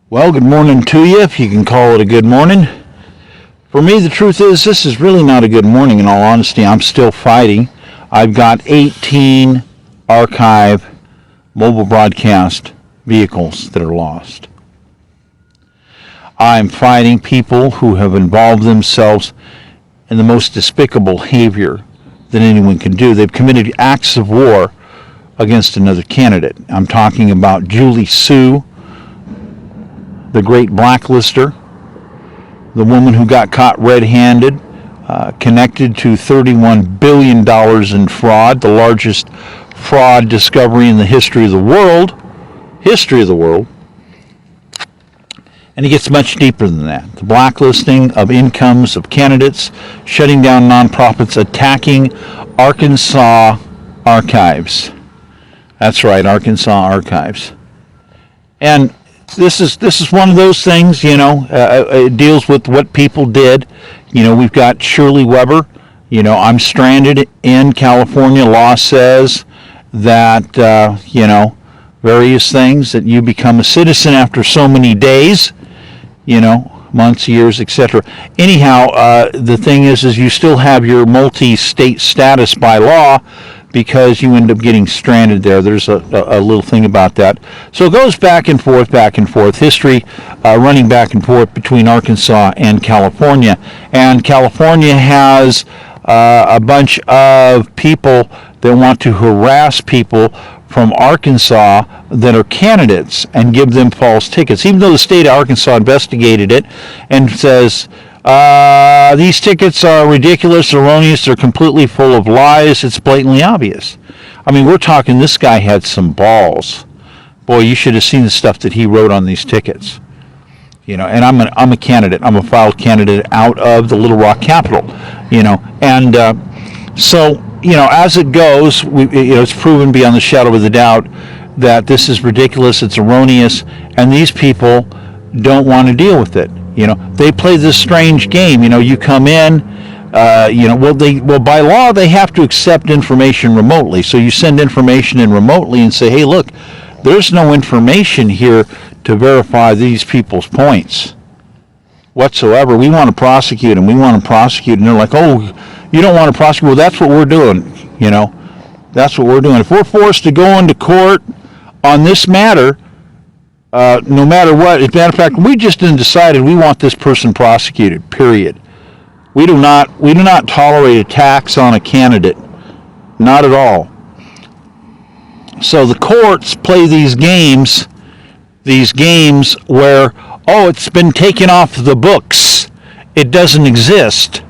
Well, good morning to you, if you can call it a good morning. For me, the truth is, this is really not a good morning, in all honesty. I'm still fighting. I've got 18 archive mobile broadcast vehicles that are lost. I'm fighting people who have involved themselves in the most despicable behavior that anyone can do. They've committed acts of war against another candidate. I'm talking about Julie Sue, the great blacklister, the woman who got caught red-handed, connected to $31 billion in fraud, the largest fraud discovery in the history of the world. And it gets much deeper than that. The blacklisting of incomes of candidates, shutting down nonprofits, attacking Arkansas archives. That's right, Arkansas archives. And this is one of those things, it deals with what people did. We've got Shirley Weber. I'm stranded in California. Law says that, various things, that you become a citizen after so many days, months, years, etc. Anyhow, the thing is you still have your multi-state status by law, because you end up getting stranded there. There's a little thing about that. So it goes back and forth, history running back and forth between Arkansas and California. And California has a bunch of people that want to harass people from Arkansas that are candidates and give them false tickets, even though the state of Arkansas investigated it and says, these tickets are ridiculous, erroneous, they're completely full of lies, it's blatantly obvious. I mean, we're talking, this guy had some balls. Boy, you should have seen the stuff that he wrote on these tickets. And I'm a candidate. I'm a filed candidate out of the Little Rock Capitol, and so, as it goes, it's proven beyond the shadow of a doubt that this is ridiculous, it's erroneous, and these people don't want to deal with it. They play this strange game. You come in, by law they have to accept information remotely. So you send information in remotely and say, hey, look, there's no information here to verify these people's points whatsoever. We want to prosecute them. And they're like, oh, you don't want to prosecute? Well, that's what we're doing. That's what we're doing. If we're forced to go into court on this matter, no matter what, as a matter of fact, we just decided we want this person prosecuted, period. We do not tolerate attacks on a candidate. Not at all. So the courts play these games where, it's been taken off the books. It doesn't exist.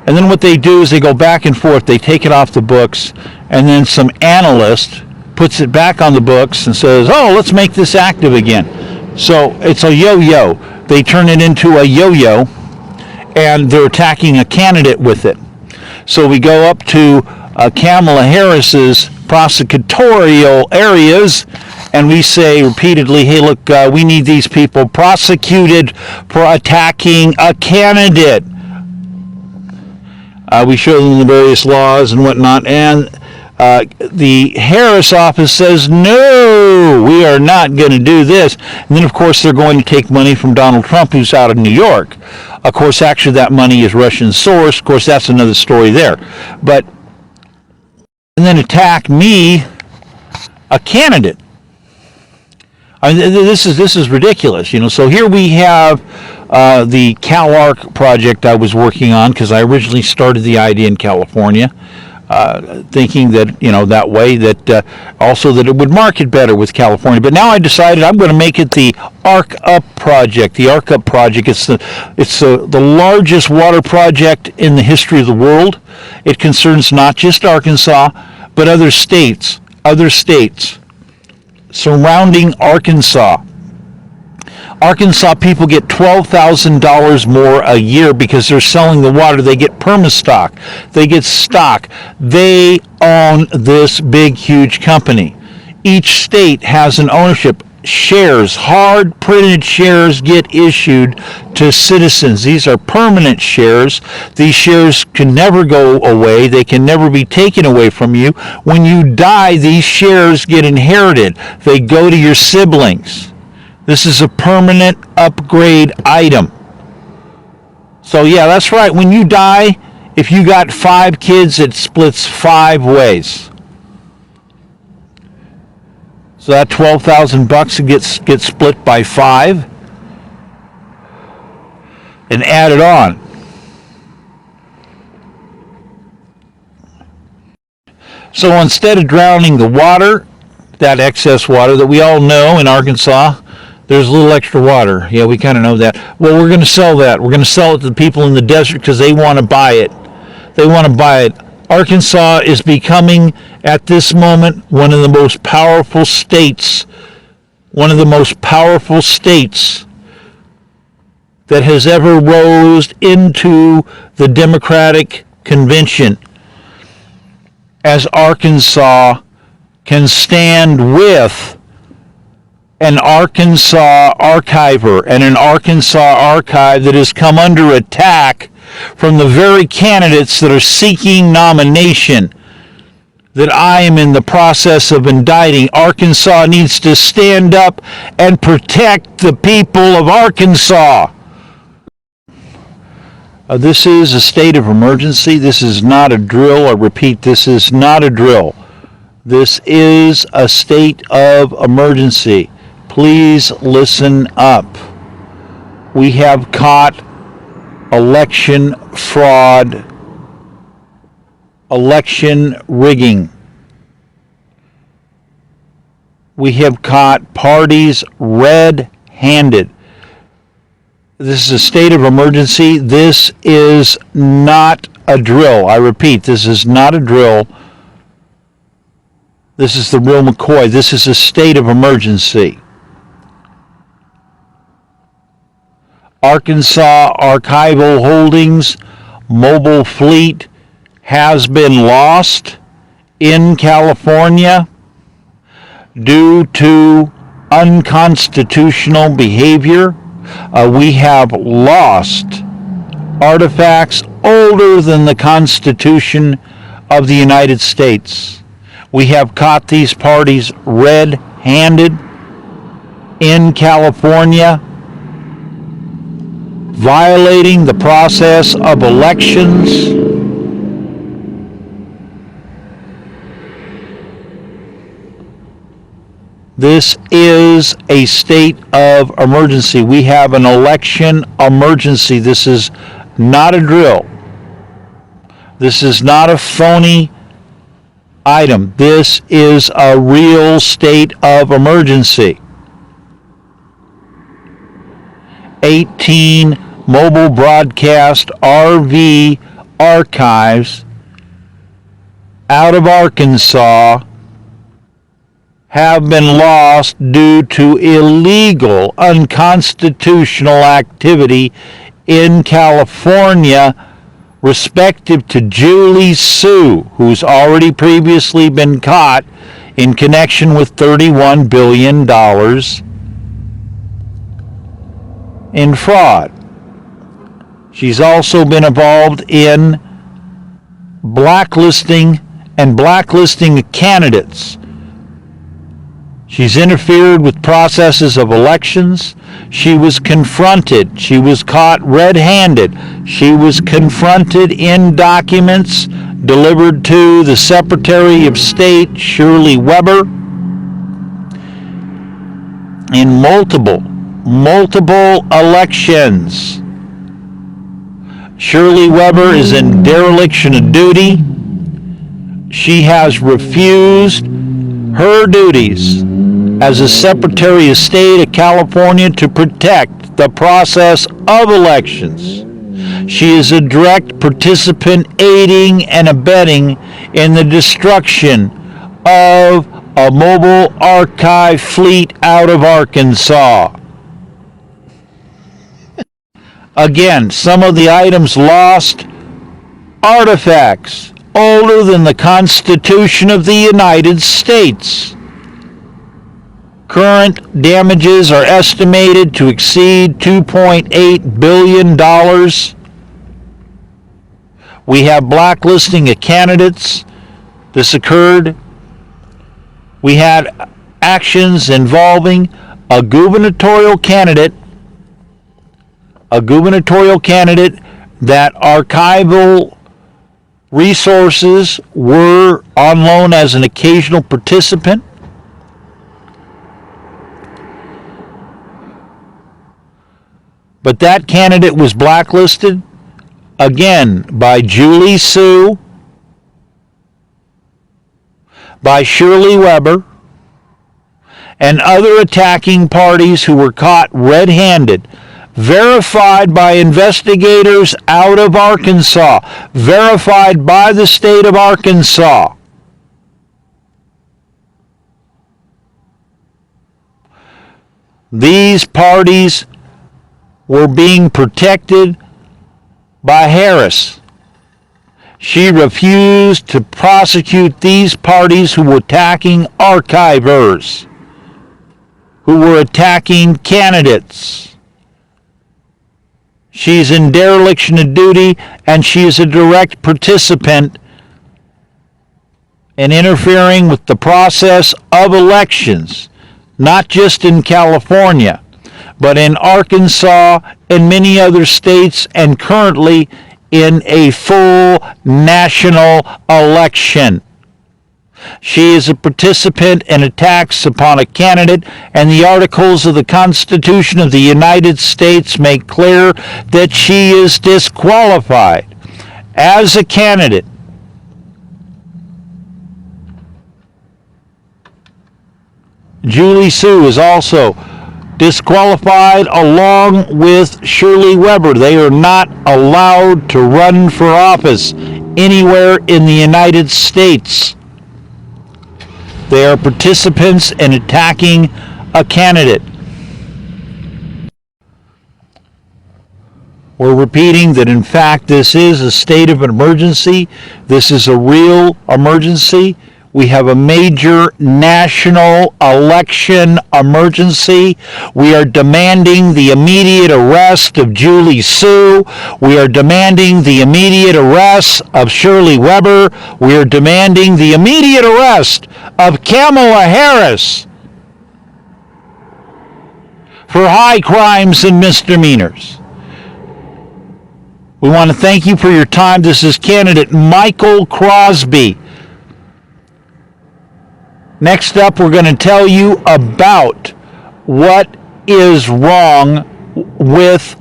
And then what they do is they go back and forth. They take it off the books, and then some analyst puts it back on the books and says, let's make this active again. So it's a yo-yo. They turn it into a yo-yo, and they're attacking a candidate with it. So we go up to Kamala Harris's prosecutorial areas, and we say repeatedly, hey, look, we need these people prosecuted for attacking a candidate. We show them the various laws and whatnot, and the Harris office says, no, we are not going to do this. And then, of course, they're going to take money from Donald Trump, who's out of New York. Of course, actually, that money is Russian sourced. Of course, that's another story there. And then attack me, a candidate. I mean, this is ridiculous, So here we have the CalArc project I was working on, because I originally started the idea in California, thinking that, that way, that also that it would market better with California. But now I decided I'm going to make it the Arc Up project. The Arc Up project, it's the largest water project in the history of the world. It concerns not just Arkansas, but other states surrounding Arkansas. Arkansas people get $12,000 more a year because they're selling the water. They get perma-stock. They get stock. They own this big, huge company. Each state has an ownership. Shares, hard printed shares, get issued to citizens. These are permanent shares. These shares can never go away. They can never be taken away from you. When you die, these shares get inherited. They go to your siblings. This is a permanent upgrade item. So yeah, that's right. When you die, if you got 5 kids, it splits 5 ways. So that $12,000 gets split by 5 and added on. So instead of drowning the water, that excess water that we all know in Arkansas, there's a little extra water. Yeah, we kind of know that. Well, we're going to sell that. We're going to sell it to the people in the desert because they want to buy it. They want to buy it. Arkansas is becoming, at this moment, one of the most powerful states. One of the most powerful states that has ever rose into the Democratic Convention. As Arkansas can stand with an Arkansas archiver and an Arkansas archive that has come under attack from the very candidates that are seeking nomination that I am in the process of indicting. Arkansas needs to stand up and protect the people of Arkansas. This is a state of emergency. This is not a drill. I repeat, this is not a drill. This is a state of emergency. Please listen up. We have caught election fraud, election rigging. We have caught parties red-handed. This is a state of emergency. This is not a drill. I repeat, this is not a drill. This is the real McCoy. This is a state of emergency. Arkansas Archival Holdings mobile fleet has been lost in California due to unconstitutional behavior. We have lost artifacts older than the Constitution of the United States. We have caught these parties red-handed in California, violating the process of elections. This is a state of emergency. We have an election emergency. This is not a drill. This is not a phony item. This is a real state of emergency. 18 mobile broadcast RV archives out of Arkansas have been lost due to illegal, unconstitutional activity in California, respective to Julie Sue, who's already previously been caught in connection with $31 billion in fraud. She's also been involved in blacklisting candidates. She's interfered with processes of elections. She was confronted. She was caught red-handed. She was confronted in documents delivered to the Secretary of State, Shirley Weber, in multiple elections. Shirley Weber is in dereliction of duty. She has refused her duties as a Secretary of State of California to protect the process of elections. She is a direct participant, aiding and abetting in the destruction of a mobile archive fleet out of Arkansas. Again, some of the items lost, artifacts older than the Constitution of the United States. Current damages are estimated to exceed $2.8 billion. We have blacklisting of candidates. This occurred. We had actions involving a gubernatorial candidate that archival resources were on loan as an occasional participant. But that candidate was blacklisted again by Julie Sue, by Shirley Weber, and other attacking parties who were caught red-handed, verified by investigators out of Arkansas, verified by the state of Arkansas. These parties were being protected by Harris. She refused to prosecute these parties who were attacking archivers, who were attacking candidates. She's in dereliction of duty, and she is a direct participant in interfering with the process of elections, not just in California, but in Arkansas and many other states, and currently in a full national election. She is a participant in attacks upon a candidate, and the articles of the Constitution of the United States make clear that she is disqualified as a candidate. Julie Sue is also disqualified along with Shirley Weber. They are not allowed to run for office anywhere in the United States. They are participants in attacking a candidate. We're repeating that, in fact, this is a state of emergency. This is a real emergency. We have a major national election emergency. We are demanding the immediate arrest of Julie Sue. We are demanding the immediate arrest of Shirley Weber. We are demanding the immediate arrest of Kamala Harris for high crimes and misdemeanors. We want to thank you for your time. This is candidate Michael Crosby. Next up, we're going to tell you about what is wrong with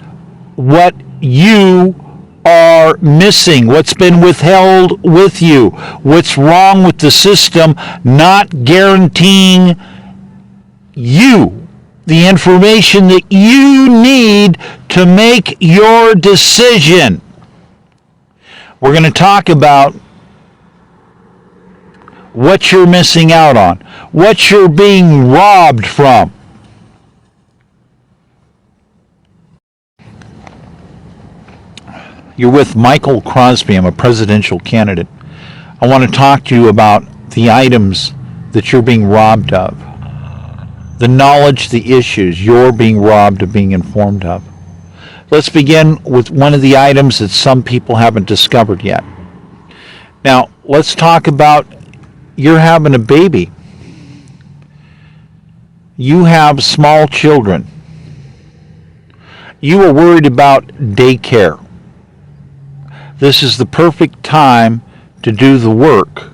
what you are missing, what's been withheld with you, what's wrong with the system not guaranteeing you the information that you need to make your decision. We're going to talk about what you're missing out on, what you're being robbed from. You're with Michael Crosby. I'm a presidential candidate. I want to talk to you about the items that you're being robbed of, the knowledge, the issues you're being robbed of being informed of. Let's begin with one of the items that some people haven't discovered yet. Now, let's talk about you're having a baby. You have small children. You are worried about daycare. This is the perfect time to do the work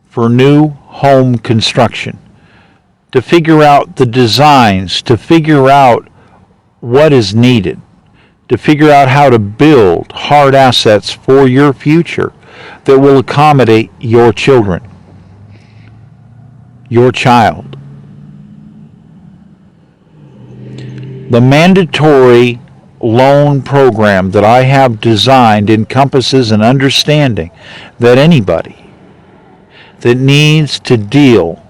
for new home construction, to figure out the designs, to figure out what is needed, to figure out how to build hard assets for your future that will accommodate your children, your child. The mandatory loan program that I have designed encompasses an understanding that anybody that needs to deal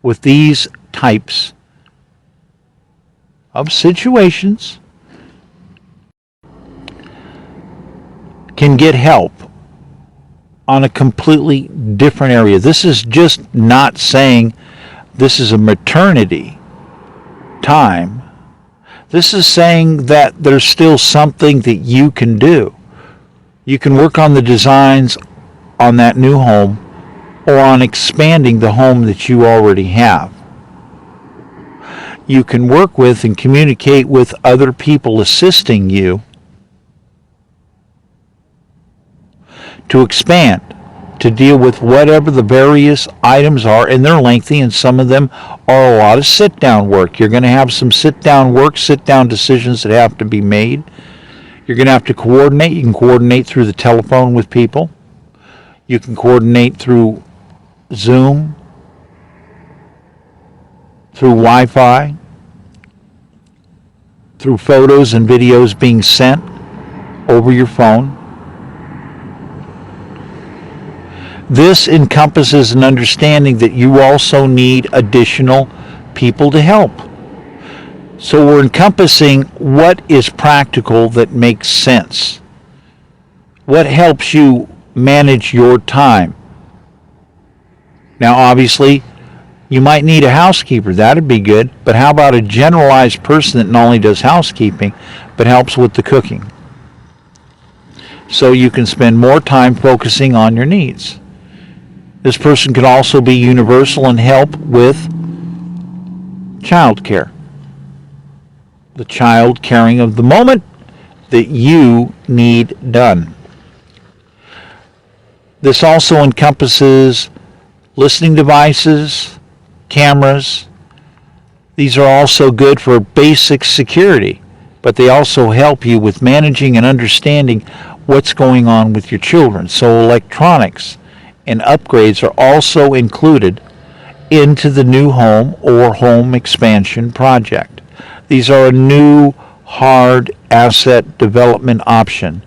with these types of situations can get help on a completely different area. This is just not saying this is a maternity time. This is saying that there's still something that you can do. You can work on the designs on that new home or on expanding the home that you already have. you can work with and communicate with other people assisting you to expand, to deal with whatever the various items are, and they're lengthy, and some of them are a lot of sit-down work. You're going to have some sit-down work, sit-down decisions that have to be made. You're going to have to coordinate. You can coordinate through the telephone with people. You can coordinate through Zoom, through Wi-Fi, through photos and videos being sent over your phone. This encompasses an understanding that you also need additional people to help. So we're encompassing what is practical that makes sense. What helps you manage your time. Now, obviously, you might need a housekeeper. That'd be good. But how about a generalized person that not only does housekeeping, but helps with the cooking? So you can spend more time focusing on your needs. This person could also be universal and help with child care. The child caring of the moment that you need done. This also encompasses listening devices, cameras. These are also good for basic security, but they also help you with managing and understanding what's going on with your children. So electronics and upgrades are also included into the new home or home expansion project. These are a new hard asset development option.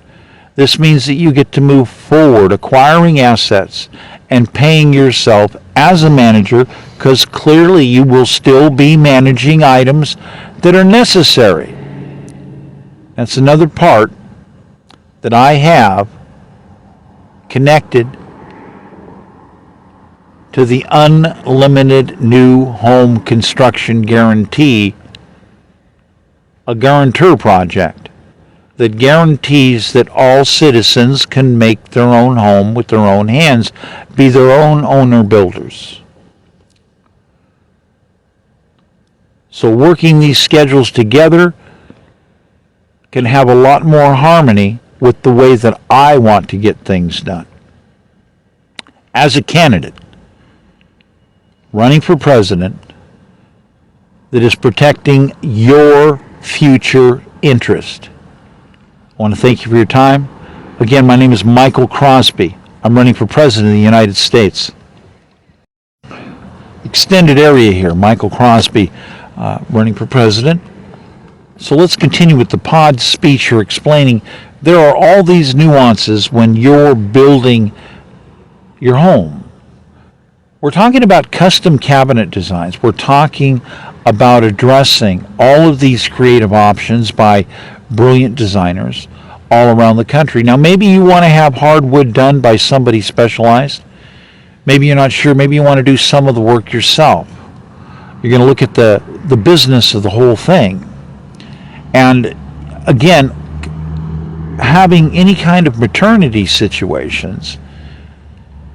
This means that you get to move forward acquiring assets and paying yourself as a manager, because clearly you will still be managing items that are necessary. That's another part that I have connected to the unlimited new home construction guarantee, a guarantor project that guarantees that all citizens can make their own home with their own hands, be their own owner builders. So working these schedules together can have a lot more harmony with the way that I want to get things done. As a candidate running for president that is protecting your future interest, I want to thank you for your time. Again, my name is Michael Crosby. I'm running for president of the United States. Extended area here, Michael Crosby, running for president. So let's continue with the pod speech here, explaining there are all these nuances when you're building your home. We're talking about custom cabinet designs. We're talking about addressing all of these creative options by brilliant designers all around the country. Now, maybe you want to have hardwood done by somebody specialized. Maybe you're not sure. Maybe you want to do some of the work yourself. You're going to look at the business of the whole thing. And again, having any kind of maternity situations,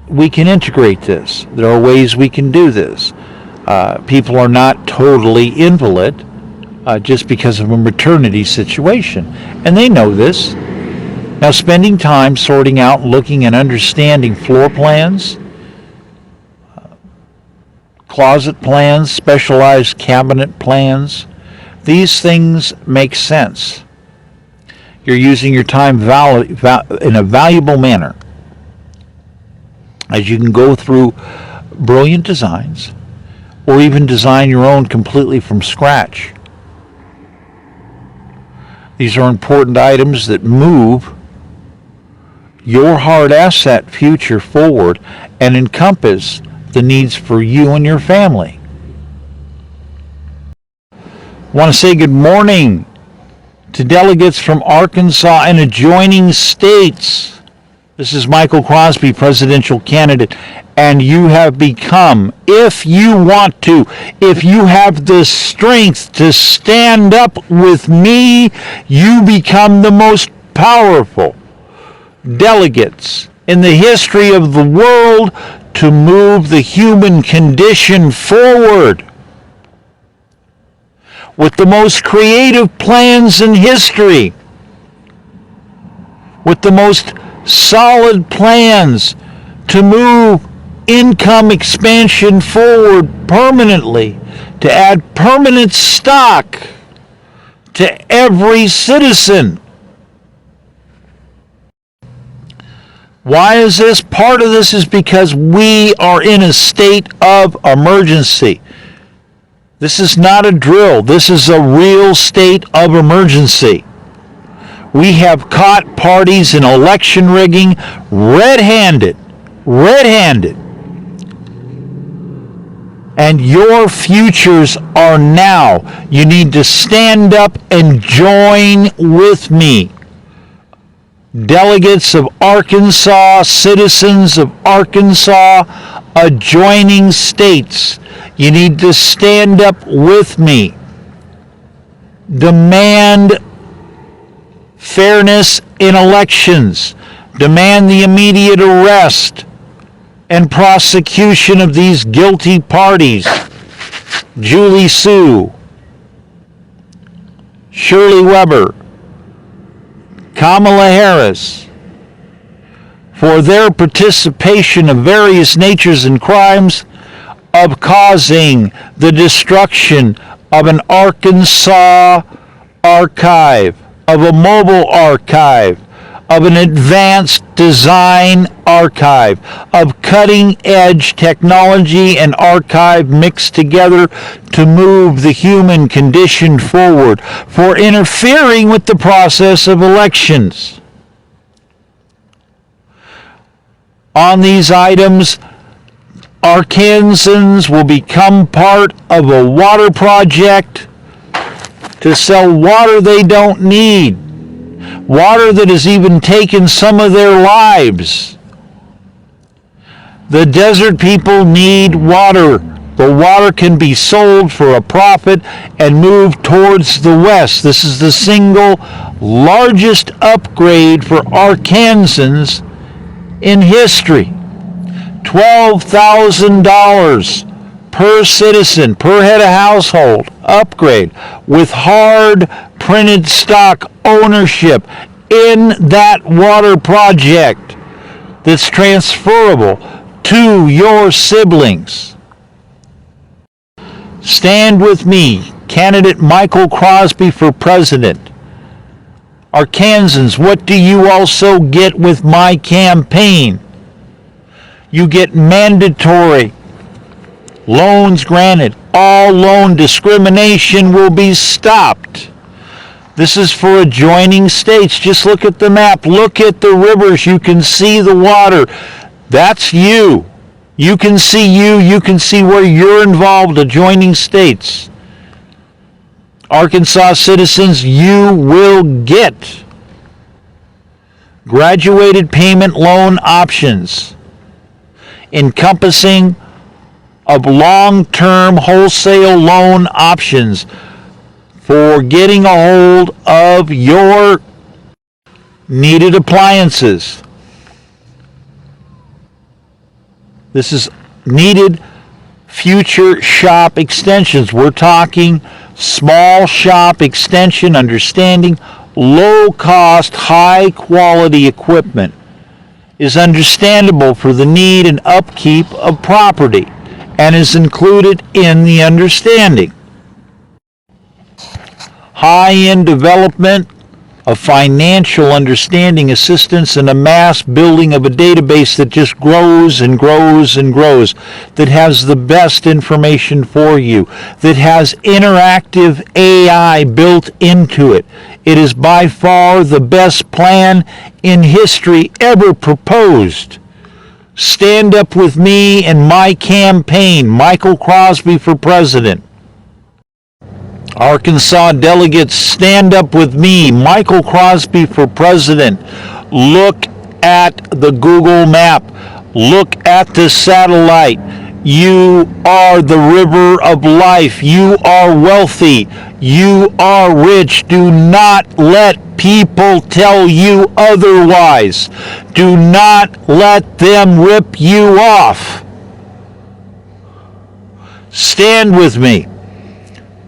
we can integrate this. There are ways we can do this. People are not totally invalid just because of a maternity situation. And they know this. Now, spending time sorting out, looking and understanding floor plans, closet plans, specialized cabinet plans, these things make sense. You're using your time in a valuable manner, as you can go through brilliant designs or even design your own completely from scratch. These are important items that move your hard asset future forward and encompass the needs for you and your family. I want to say good morning to delegates from Arkansas and adjoining states. This is Michael Crosby, presidential candidate, and you have become, if you want to, if you have the strength to stand up with me, you become the most powerful delegates in the history of the world to move the human condition forward. with the most creative plans in history, with the most solid plans to move income expansion forward permanently, to add permanent stock to every citizen. Why is this? Part of this is because we are in a state of emergency. This is not a drill. This is a real state of emergency. We have caught parties in election rigging red-handed. And your futures are now. You need to stand up and join with me. Delegates of Arkansas, citizens of Arkansas, adjoining states, you need to stand up with me. Demand fairness in elections. Demand the immediate arrest and prosecution of these guilty parties. Julie Sue, Shirley Weber, Kamala Harris, for their participation of various natures and crimes of causing the destruction of an Arkansas archive, of a mobile archive, of an advanced design archive, of cutting-edge technology and archive mixed together to move the human condition forward, for interfering with the process of elections. On these items, Arkansans will become part of a water project to sell water they don't need. Water that has even taken some of their lives. The desert people need water. The water can be sold for a profit and moved towards the west. This is the single largest upgrade for Arkansans in history. $12,000 per citizen, per head of household upgrade with hard printed stock ownership in that water project that's transferable to your siblings. Stand with me, candidate Michael Crosby for president. Arkansans, what do you also get with my campaign? You get mandatory loans granted. All loan discrimination will be stopped. This is for adjoining states. Just look at the map. Look at the rivers. You can see the water. That's you. You can see you. You can see where you're involved, adjoining states. Arkansas citizens, you will get graduated payment loan options encompassing of long-term wholesale loan options for getting a hold of your needed appliances. This is needed future shop extensions. We're talking small shop extension, understanding low-cost, high-quality equipment is understandable for the need and upkeep of property and is included in the understanding. High-end development of financial understanding assistance and a mass building of a database that just grows and grows and grows, that has the best information for you, that has interactive AI built into it. It is by far the best plan in history ever proposed. Stand up with me and my campaign, Michael Crosby for president. Arkansas delegates, stand up with me, Michael Crosby for president. Look at the Google map. Look at the satellite. You are the river of life. You are wealthy. You are rich. Do not let people tell you otherwise. Do not let them rip you off. Stand with me.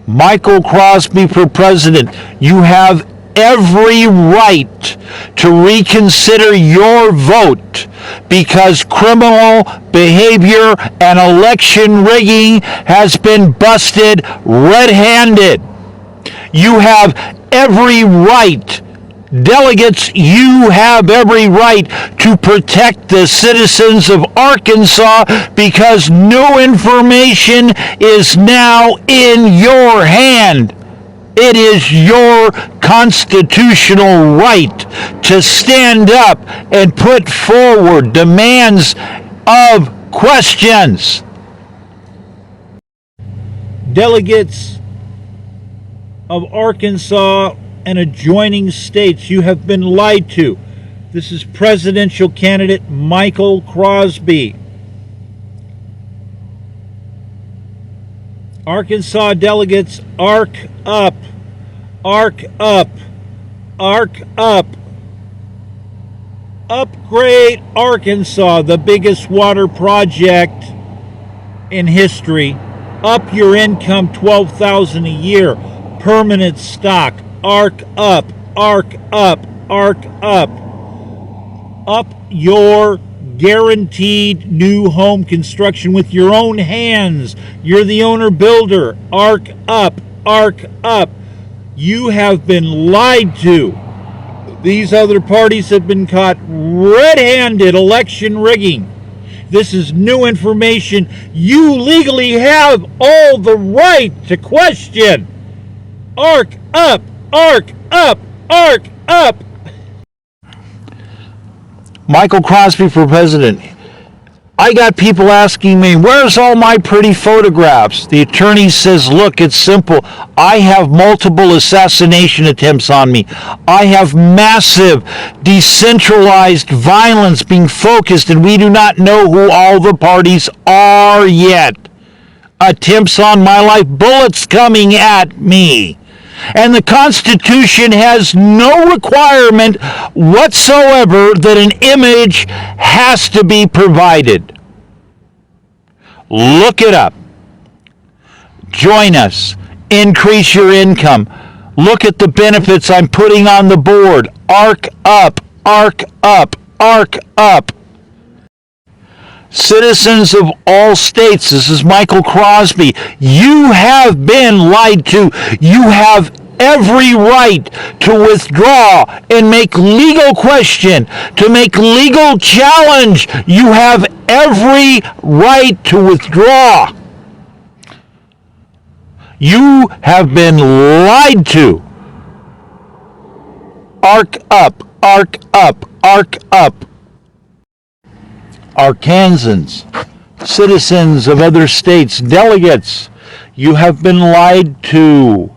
Michael Crosby for president, you have every right to reconsider your vote because criminal behavior and election rigging has been busted red-handed. You have every right, delegates, you have every right to protect the citizens of Arkansas because new information is now in your hand. It is your constitutional right to stand up and put forward demands of questions. Delegates of Arkansas and adjoining states, you have been lied to. This is presidential candidate Michael Crosby. Arkansas delegates, arc up, arc up, arc up. Upgrade Arkansas, the biggest water project in history. Up your income $12,000 a year. Permanent stock. Arc up, arc up, arc up. Up your guaranteed new home construction with your own hands. You're the owner builder. Arc up, arc up. You have been lied to. These other parties have been caught red-handed election rigging. This is new information. You legally have all the right to question. Arc up, arc up, arc up. Michael Crosby for president. I got people asking me, where's all my pretty photographs? The attorney says, look, it's simple. I have multiple assassination attempts on me. I have massive, decentralized violence being focused, and we do not know who all the parties are yet. Attempts on my life, bullets coming at me. And the Constitution has no requirement whatsoever that an image has to be provided. Look it up. Join us. Increase your income. Look at the benefits I'm putting on the board. Arc up, arc up, arc up. Citizens of all states, this is Michael Crosby, you have been lied to. You have every right to withdraw and make legal question, to make legal challenge. You have every right to withdraw. You have been lied to. Arc up, arc up, arc up. Arkansans, citizens of other states, delegates, you have been lied to.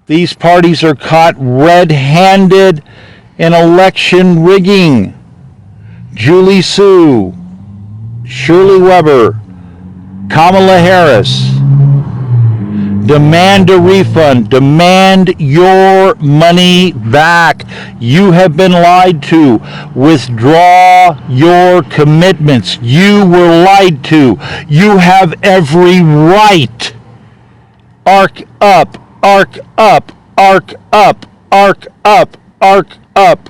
These parties are caught red-handed in election rigging. Julie Sue, Shirley Weber, Kamala Harris. Demand a refund. Demand your money back. You have been lied to. Withdraw your commitments. You were lied to. You have every right. Arc up, arc up, arc up, arc up, arc up.